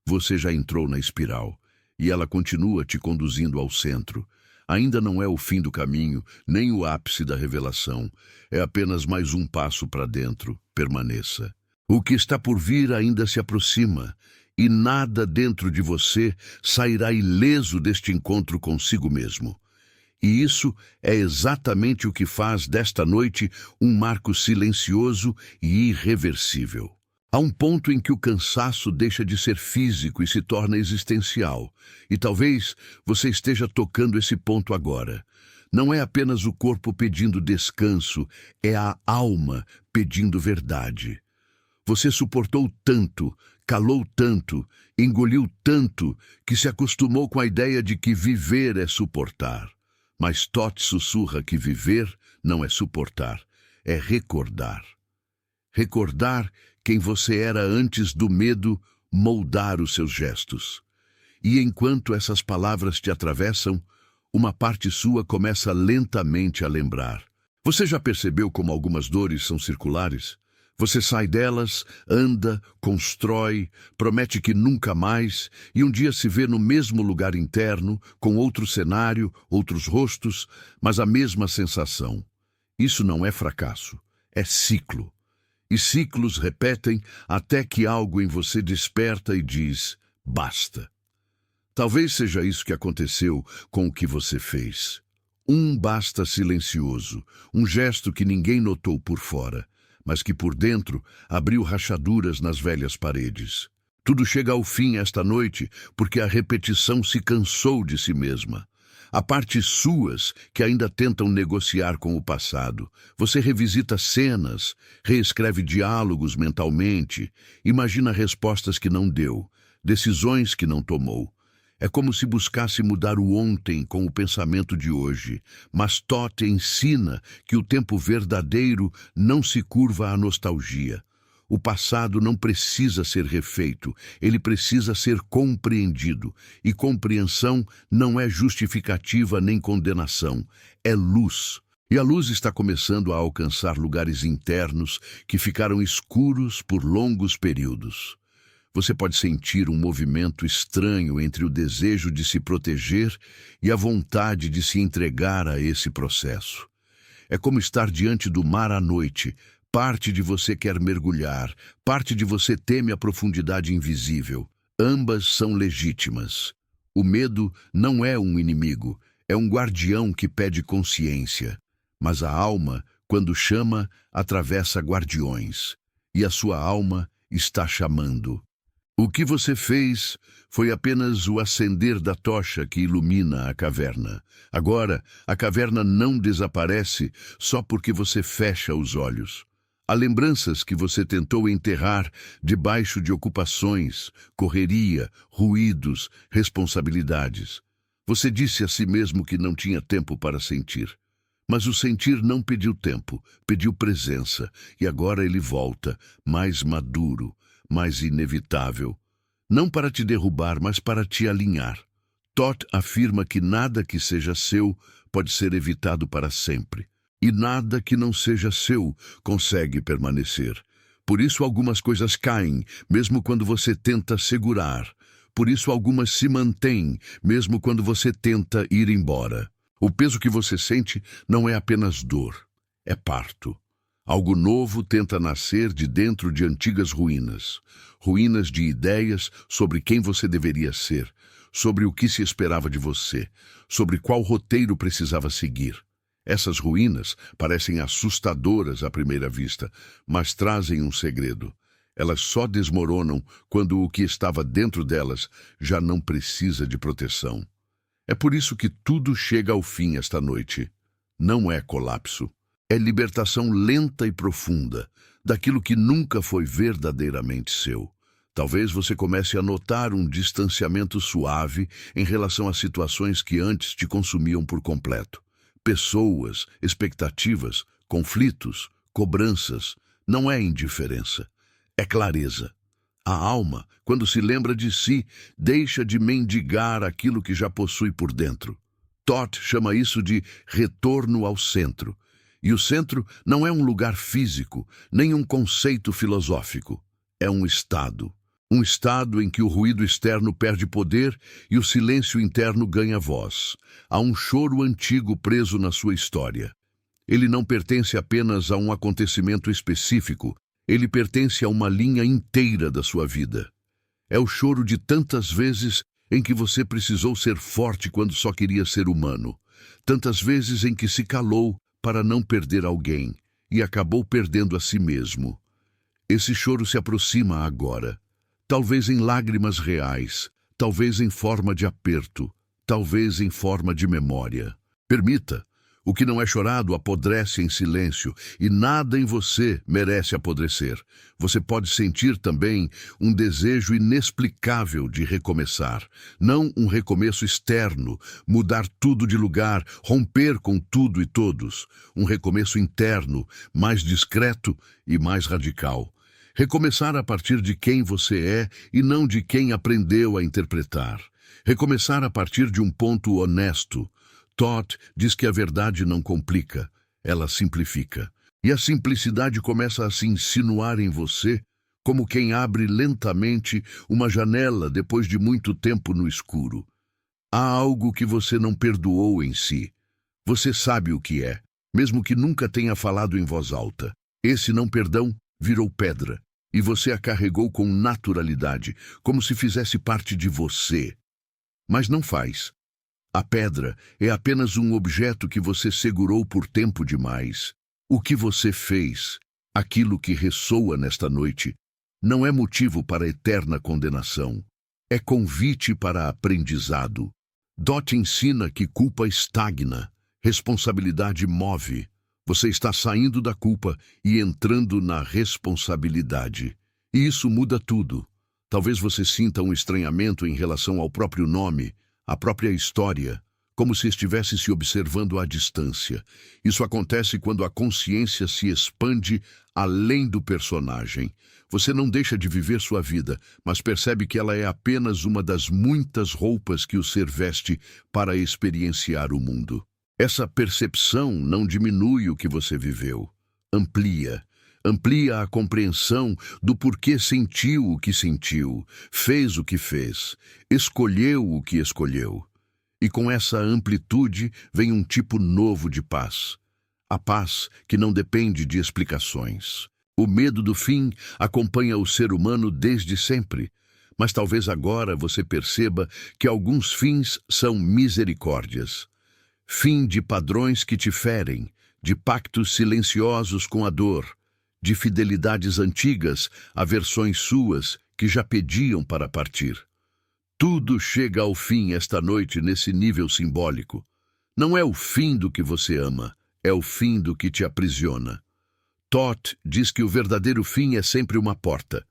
Você já entrou na espiral, e ela continua te conduzindo ao centro. Ainda não é o fim do caminho, nem o ápice da revelação. É apenas mais um passo para dentro. Permaneça. O que está por vir ainda se aproxima, e nada dentro de você sairá ileso deste encontro consigo mesmo. E isso é exatamente o que faz desta noite um marco silencioso e irreversível. Há um ponto em que o cansaço deixa de ser físico e se torna existencial. E talvez você esteja tocando esse ponto agora. Não é apenas o corpo pedindo descanso, é a alma pedindo verdade. Você suportou tanto, calou tanto, engoliu tanto, que se acostumou com a ideia de que viver é suportar. Mas Thoth sussurra que viver não é suportar, é recordar. Recordar quem você era antes do medo moldar os seus gestos. E enquanto essas palavras te atravessam, uma parte sua começa lentamente a lembrar. Você já percebeu como algumas dores são circulares? Você sai delas, anda, constrói, promete que nunca mais, e um dia se vê no mesmo lugar interno, com outro cenário, outros rostos, mas a mesma sensação. Isso não é fracasso, é ciclo. E ciclos repetem até que algo em você desperta e diz, basta. Talvez seja isso que aconteceu com o que você fez. Um basta silencioso, um gesto que ninguém notou por fora, mas que por dentro abriu rachaduras nas velhas paredes. Tudo chega ao fim esta noite porque a repetição se cansou de si mesma. Há partes suas que ainda tentam negociar com o passado. Você revisita cenas, reescreve diálogos mentalmente, imagina respostas que não deu, decisões que não tomou. É como se buscasse mudar o ontem com o pensamento de hoje, mas Thoth ensina que o tempo verdadeiro não se curva à nostalgia. O passado não precisa ser refeito, ele precisa ser compreendido. E compreensão não é justificativa nem condenação, é luz. E a luz está começando a alcançar lugares internos que ficaram escuros por longos períodos. Você pode sentir um movimento estranho entre o desejo de se proteger e a vontade de se entregar a esse processo. É como estar diante do mar à noite. Parte de você quer mergulhar, parte de você teme a profundidade invisível. Ambas são legítimas. O medo não é um inimigo, é um guardião que pede consciência. Mas a alma, quando chama, atravessa guardiões. E a sua alma está chamando. O que você fez foi apenas o acender da tocha que ilumina a caverna. Agora, a caverna não desaparece só porque você fecha os olhos. Há lembranças que você tentou enterrar debaixo de ocupações, correria, ruídos, responsabilidades. Você disse a si mesmo que não tinha tempo para sentir. Mas o sentir não pediu tempo, pediu presença, e agora ele volta, mais maduro, mais inevitável. Não para te derrubar, mas para te alinhar. Thoth afirma que nada que seja seu pode ser evitado para sempre. E nada que não seja seu consegue permanecer. Por isso algumas coisas caem, mesmo quando você tenta segurar. Por isso algumas se mantêm, mesmo quando você tenta ir embora. O peso que você sente não é apenas dor, é parto. Algo novo tenta nascer de dentro de antigas ruínas. Ruínas de ideias sobre quem você deveria ser, sobre o que se esperava de você, sobre qual roteiro precisava seguir. Essas ruínas parecem assustadoras à primeira vista, mas trazem um segredo. Elas só desmoronam quando o que estava dentro delas já não precisa de proteção. É por isso que tudo chega ao fim esta noite. Não é colapso. É libertação lenta e profunda daquilo que nunca foi verdadeiramente seu. Talvez você comece a notar um distanciamento suave em relação a situações que antes te consumiam por completo. Pessoas, expectativas, conflitos, cobranças. Não é indiferença, é clareza. A alma, quando se lembra de si, deixa de mendigar aquilo que já possui por dentro. Thoth chama isso de retorno ao centro. E o centro não é um lugar físico, nem um conceito filosófico. É um estado. Um estado em que o ruído externo perde poder e o silêncio interno ganha voz. Há um choro antigo preso na sua história. Ele não pertence apenas a um acontecimento específico, ele pertence a uma linha inteira da sua vida. É o choro de tantas vezes em que você precisou ser forte quando só queria ser humano. Tantas vezes em que se calou para não perder alguém e acabou perdendo a si mesmo. Esse choro se aproxima agora. Talvez em lágrimas reais, talvez em forma de aperto, talvez em forma de memória. Permita. O que não é chorado apodrece em silêncio, e nada em você merece apodrecer. Você pode sentir também um desejo inexplicável de recomeçar. Não um recomeço externo, mudar tudo de lugar, romper com tudo e todos. Um recomeço interno, mais discreto e mais radical. Recomeçar a partir de quem você é e não de quem aprendeu a interpretar. Recomeçar a partir de um ponto honesto. Thoth diz que a verdade não complica, ela simplifica. E a simplicidade começa a se insinuar em você, como quem abre lentamente uma janela depois de muito tempo no escuro. Há algo que você não perdoou em si. Você sabe o que é, mesmo que nunca tenha falado em voz alta. Esse não perdão virou pedra, e você a carregou com naturalidade, como se fizesse parte de você. Mas não faz. A pedra é apenas um objeto que você segurou por tempo demais. O que você fez, aquilo que ressoa nesta noite, não é motivo para eterna condenação. É convite para aprendizado. Thoth ensina que culpa estagna, responsabilidade move. Você está saindo da culpa e entrando na responsabilidade. E isso muda tudo. Talvez você sinta um estranhamento em relação ao próprio nome, a própria história, como se estivesse se observando à distância. Isso acontece quando a consciência se expande além do personagem. Você não deixa de viver sua vida, mas percebe que ela é apenas uma das muitas roupas que o ser veste para experienciar o mundo. Essa percepção não diminui o que você viveu, amplia. Amplia a compreensão do porquê sentiu o que sentiu, fez o que fez, escolheu o que escolheu. E com essa amplitude vem um tipo novo de paz. A paz que não depende de explicações. O medo do fim acompanha o ser humano desde sempre, Mas talvez agora você perceba que alguns fins são misericórdias. Fim de padrões que te ferem, de pactos silenciosos com a dor, de fidelidades antigas a versões suas que já pediam para partir. Tudo chega ao fim esta noite nesse nível simbólico. Não é o fim do que você ama, é o fim do que te aprisiona. Toth diz que o verdadeiro fim é sempre uma porta.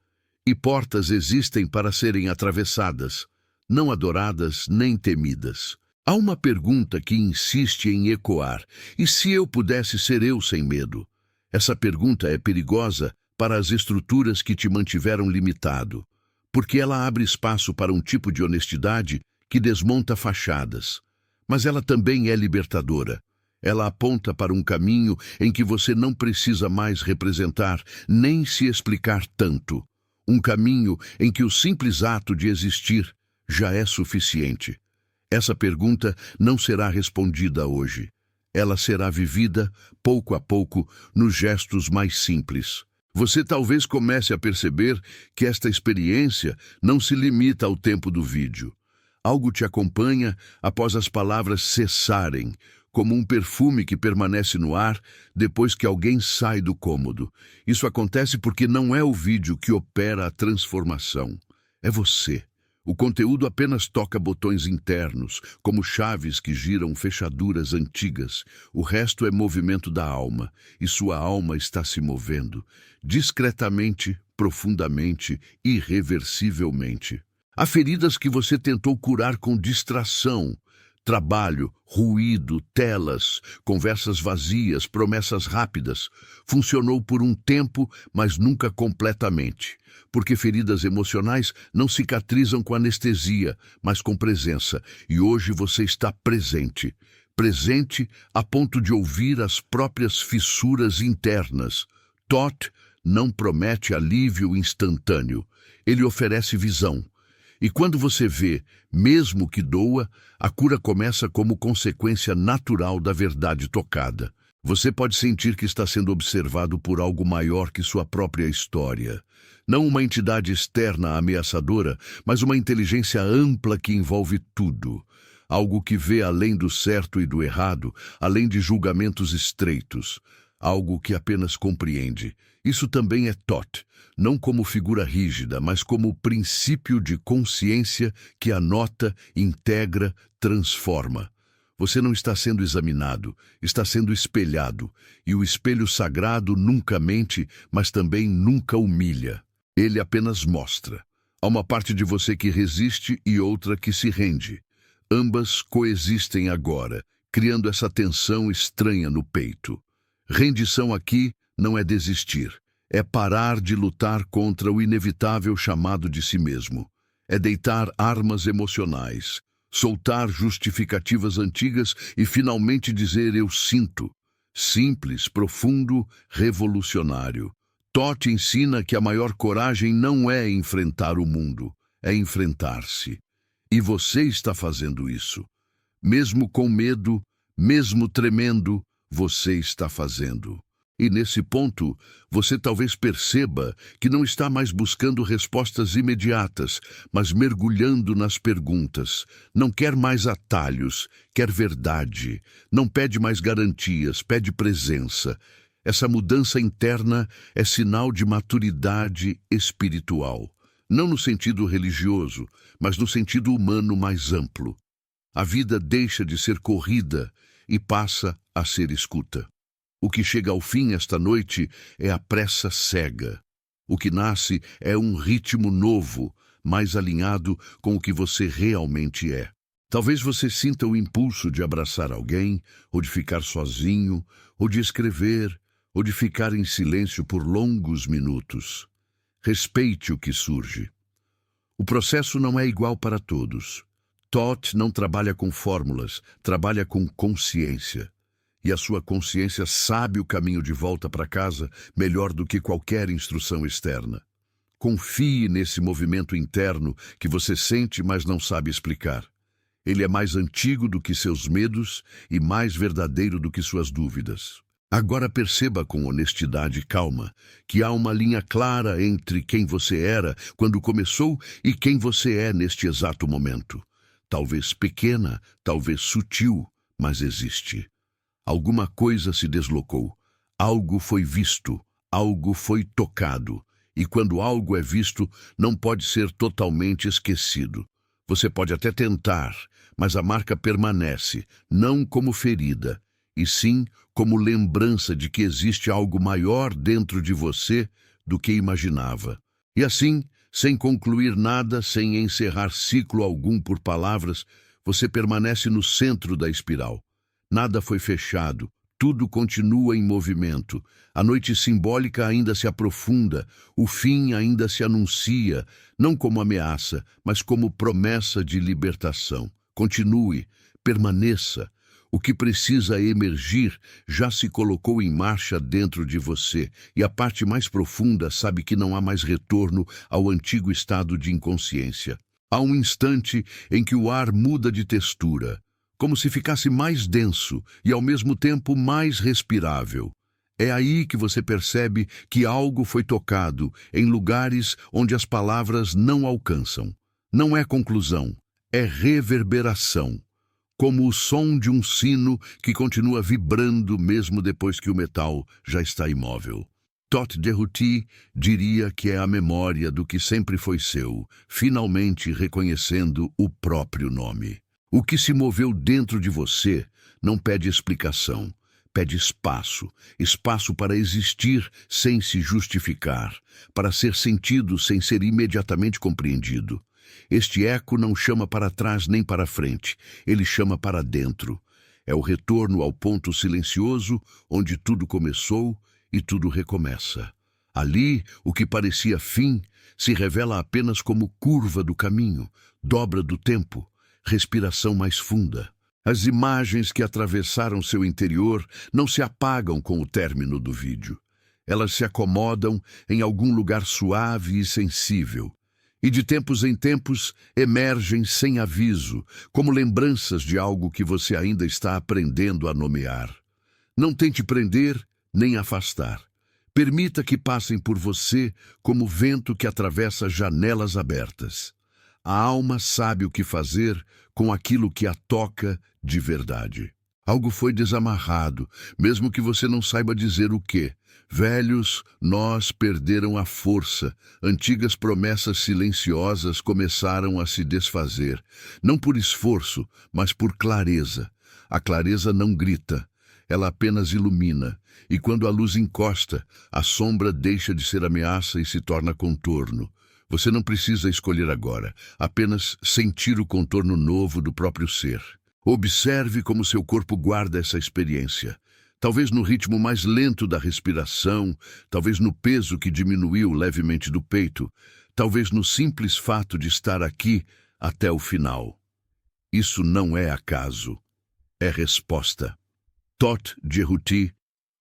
E portas existem para serem atravessadas, não adoradas nem temidas. Há uma pergunta que insiste em ecoar: e se eu pudesse ser eu sem medo? Essa pergunta é perigosa para as estruturas que te mantiveram limitado, porque ela abre espaço para um tipo de honestidade que desmonta fachadas. Mas ela também é libertadora. Ela aponta para um caminho em que você não precisa mais representar nem se explicar tanto. Um caminho em que o simples ato de existir já é suficiente. Essa pergunta não será respondida hoje. Ela será vivida, pouco a pouco, nos gestos mais simples. Você talvez comece a perceber que esta experiência não se limita ao tempo do vídeo. Algo te acompanha após as palavras cessarem, como um perfume que permanece no ar depois que alguém sai do cômodo. Isso acontece porque não é o vídeo que opera a transformação. É você. O conteúdo apenas toca botões internos, como chaves que giram fechaduras antigas. O resto é movimento da alma, e sua alma está se movendo, discretamente, profundamente, irreversivelmente. Há feridas que você tentou curar com distração, trabalho, ruído, telas, conversas vazias, promessas rápidas. Funcionou por um tempo, mas nunca completamente. Porque feridas emocionais não cicatrizam com anestesia, mas com presença. E hoje você está presente. Presente a ponto de ouvir as próprias fissuras internas. Toth não promete alívio instantâneo. Ele oferece visão. E quando você vê, mesmo que doa, a cura começa como consequência natural da verdade tocada. Você pode sentir que está sendo observado por algo maior que sua própria história. Não uma entidade externa ameaçadora, mas uma inteligência ampla que envolve tudo. Algo que vê além do certo e do errado, além de julgamentos estreitos. Algo que apenas compreende. Isso também é Toth, não como figura rígida, mas como princípio de consciência que anota, integra, transforma. Você não está sendo examinado, está sendo espelhado, e o espelho sagrado nunca mente, mas também nunca humilha. Ele apenas mostra. Há uma parte de você que resiste e outra que se rende. Ambas coexistem agora, criando essa tensão estranha no peito. Rendição aqui não é desistir, é parar de lutar contra o inevitável chamado de si mesmo. É deitar armas emocionais, soltar justificativas antigas e finalmente dizer eu sinto. Simples, profundo, revolucionário. Toth ensina que a maior coragem não é enfrentar o mundo, é enfrentar-se. E você está fazendo isso. Mesmo com medo, mesmo tremendo, você está fazendo. E nesse ponto, você talvez perceba que não está mais buscando respostas imediatas, mas mergulhando nas perguntas. Não quer mais atalhos, quer verdade. Não pede mais garantias, pede presença. Essa mudança interna é sinal de maturidade espiritual. Não no sentido religioso, mas no sentido humano mais amplo. A vida deixa de ser corrida e passa a ser escuta. O que chega ao fim esta noite é a pressa cega. O que nasce é um ritmo novo, mais alinhado com o que você realmente é. Talvez você sinta o impulso de abraçar alguém, ou de ficar sozinho, ou de escrever, ou de ficar em silêncio por longos minutos. Respeite o que surge. O processo não é igual para todos. Toth não trabalha com fórmulas, trabalha com consciência. E a sua consciência sabe o caminho de volta para casa melhor do que qualquer instrução externa. Confie nesse movimento interno que você sente, mas não sabe explicar. Ele é mais antigo do que seus medos e mais verdadeiro do que suas dúvidas. Agora perceba com honestidade e calma que há uma linha clara entre quem você era quando começou e quem você é neste exato momento. Talvez pequena, talvez sutil, mas existe. Alguma coisa se deslocou, algo foi visto, algo foi tocado. E quando algo é visto, não pode ser totalmente esquecido. Você pode até tentar, mas a marca permanece, não como ferida, e sim como lembrança de que existe algo maior dentro de você do que imaginava. E assim, sem concluir nada, sem encerrar ciclo algum por palavras, você permanece no centro da espiral. Nada foi fechado, tudo continua em movimento. A noite simbólica ainda se aprofunda, o fim ainda se anuncia, não como ameaça, mas como promessa de libertação. Continue, permaneça. O que precisa emergir já se colocou em marcha dentro de você, e a parte mais profunda sabe que não há mais retorno ao antigo estado de inconsciência. Há um instante em que o ar muda de textura, como se ficasse mais denso e ao mesmo tempo mais respirável. É aí que você percebe que algo foi tocado em lugares onde as palavras não alcançam. Não é conclusão, é reverberação. Como o som de um sino que continua vibrando mesmo depois que o metal já está imóvel. Todt Djehuty diria que é a memória do que sempre foi seu, finalmente reconhecendo o próprio nome. O que se moveu dentro de você não pede explicação, pede espaço, espaço para existir sem se justificar, para ser sentido sem ser imediatamente compreendido. Este eco não chama para trás nem para frente, ele chama para dentro. É o retorno ao ponto silencioso onde tudo começou e tudo recomeça. Ali, o que parecia fim se revela apenas como curva do caminho, dobra do tempo, respiração mais funda. As imagens que atravessaram seu interior não se apagam com o término do vídeo. Elas se acomodam em algum lugar suave e sensível. E de tempos em tempos emergem sem aviso, como lembranças de algo que você ainda está aprendendo a nomear. Não tente prender nem afastar. Permita que passem por você como vento que atravessa janelas abertas. A alma sabe o que fazer com aquilo que a toca de verdade. Algo foi desamarrado, mesmo que você não saiba dizer o quê. Velhos nós perderam a força, antigas promessas silenciosas começaram a se desfazer, não por esforço, mas por clareza. A clareza não grita, ela apenas ilumina, e quando a luz encosta, a sombra deixa de ser ameaça e se torna contorno. Você não precisa escolher agora, apenas sentir o contorno novo do próprio ser. Observe como seu corpo guarda essa experiência. Talvez no ritmo mais lento da respiração, talvez no peso que diminuiu levemente do peito, talvez no simples fato de estar aqui até o final. Isso não é acaso, é resposta. Todt Djehuty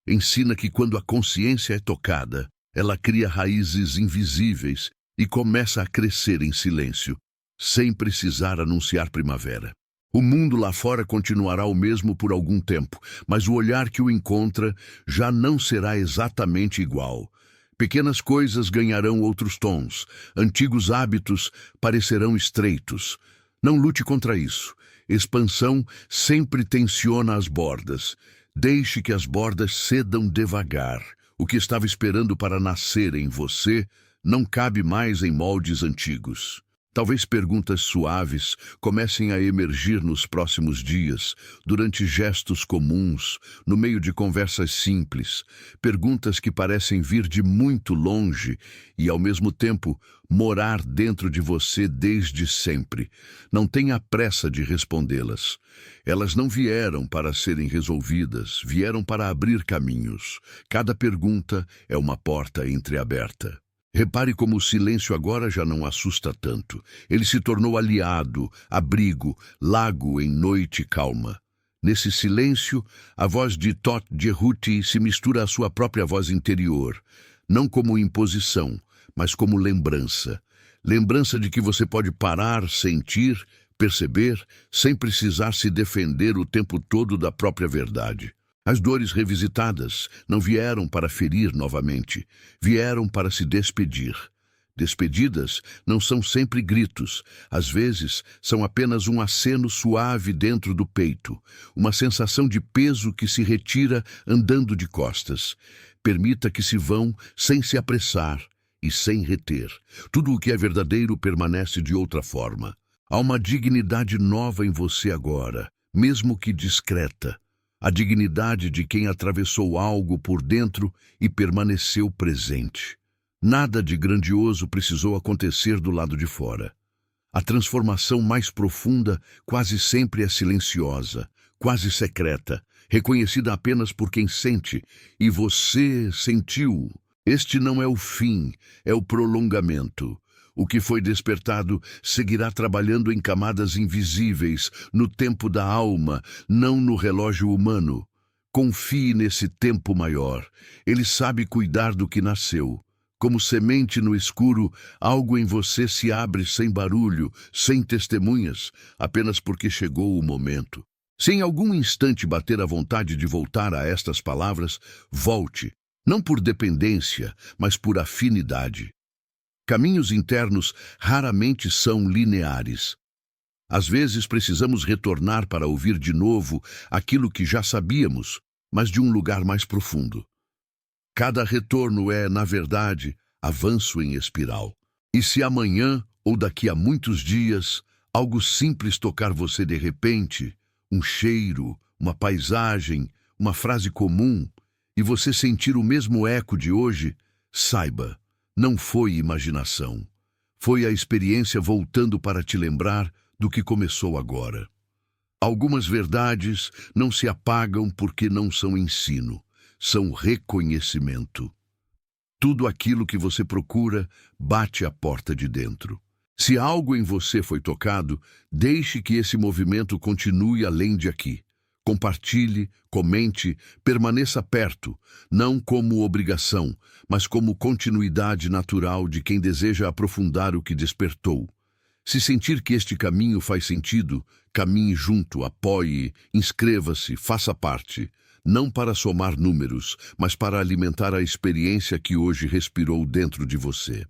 ensina que quando a consciência é tocada, ela cria raízes invisíveis e começa a crescer em silêncio, sem precisar anunciar primavera. O mundo lá fora continuará o mesmo por algum tempo, mas o olhar que o encontra já não será exatamente igual. Pequenas coisas ganharão outros tons, antigos hábitos parecerão estreitos. Não lute contra isso. Expansão sempre tensiona as bordas. Deixe que as bordas cedam devagar. O que estava esperando para nascer em você não cabe mais em moldes antigos. Talvez perguntas suaves comecem a emergir nos próximos dias, durante gestos comuns, no meio de conversas simples, perguntas que parecem vir de muito longe e, ao mesmo tempo, morar dentro de você desde sempre. Não tenha pressa de respondê-las. Elas não vieram para serem resolvidas, vieram para abrir caminhos. Cada pergunta é uma porta entreaberta. Repare como o silêncio agora já não assusta tanto. Ele se tornou aliado, abrigo, lago em noite calma. Nesse silêncio, a voz de Todt Djehuty se mistura à sua própria voz interior, não como imposição, mas como lembrança. Lembrança de que você pode parar, sentir, perceber, sem precisar se defender o tempo todo da própria verdade. As dores revisitadas não vieram para ferir novamente, vieram para se despedir. Despedidas não são sempre gritos, às vezes são apenas um aceno suave dentro do peito, uma sensação de peso que se retira andando de costas. Permita que se vão sem se apressar e sem reter. Tudo o que é verdadeiro permanece de outra forma. Há uma dignidade nova em você agora, mesmo que discreta. A dignidade de quem atravessou algo por dentro e permaneceu presente. Nada de grandioso precisou acontecer do lado de fora. A transformação mais profunda quase sempre é silenciosa, quase secreta, reconhecida apenas por quem sente, e você sentiu. Este não é o fim, é o prolongamento. O que foi despertado seguirá trabalhando em camadas invisíveis, no tempo da alma, não no relógio humano. Confie nesse tempo maior. Ele sabe cuidar do que nasceu. Como semente no escuro, algo em você se abre sem barulho, sem testemunhas, apenas porque chegou o momento. Se em algum instante bater a vontade de voltar a estas palavras, volte, não por dependência, mas por afinidade. Caminhos internos raramente são lineares. Às vezes precisamos retornar para ouvir de novo aquilo que já sabíamos, mas de um lugar mais profundo. Cada retorno é, na verdade, avanço em espiral. E se amanhã, ou daqui a muitos dias, algo simples tocar você de repente, um cheiro, uma paisagem, uma frase comum, e você sentir o mesmo eco de hoje, saiba, não foi imaginação. Foi a experiência voltando para te lembrar do que começou agora. Algumas verdades não se apagam porque não são ensino. São reconhecimento. Tudo aquilo que você procura bate à porta de dentro. Se algo em você foi tocado, deixe que esse movimento continue além de aqui. Compartilhe, comente, permaneça perto, não como obrigação, mas como continuidade natural de quem deseja aprofundar o que despertou. Se sentir que este caminho faz sentido, caminhe junto, apoie, inscreva-se, faça parte. Não para somar números, mas para alimentar a experiência que hoje respirou dentro de você.